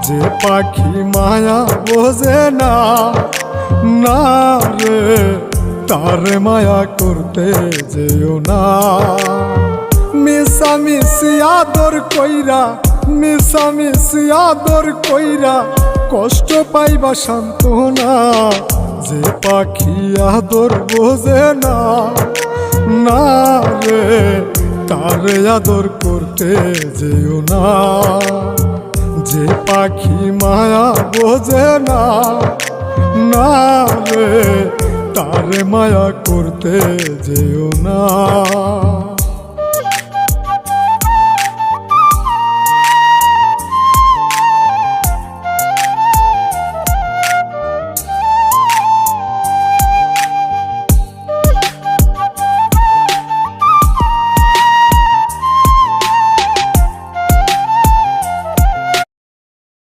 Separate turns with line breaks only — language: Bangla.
যে পাখি মায়া বোঝে না, না রে তারে মায়া করতে যেও না। মিশামিশি আদর কইরা, মিশামিশি আদর কইরা কষ্ট পাইবা সান্ত্বনা। যে পাখি আদর বোঝে না, না রে তারে আদর করতে যেও না। যে পাখি মায়া বোঝে না, না রে তারে মায়া করতে যেও না।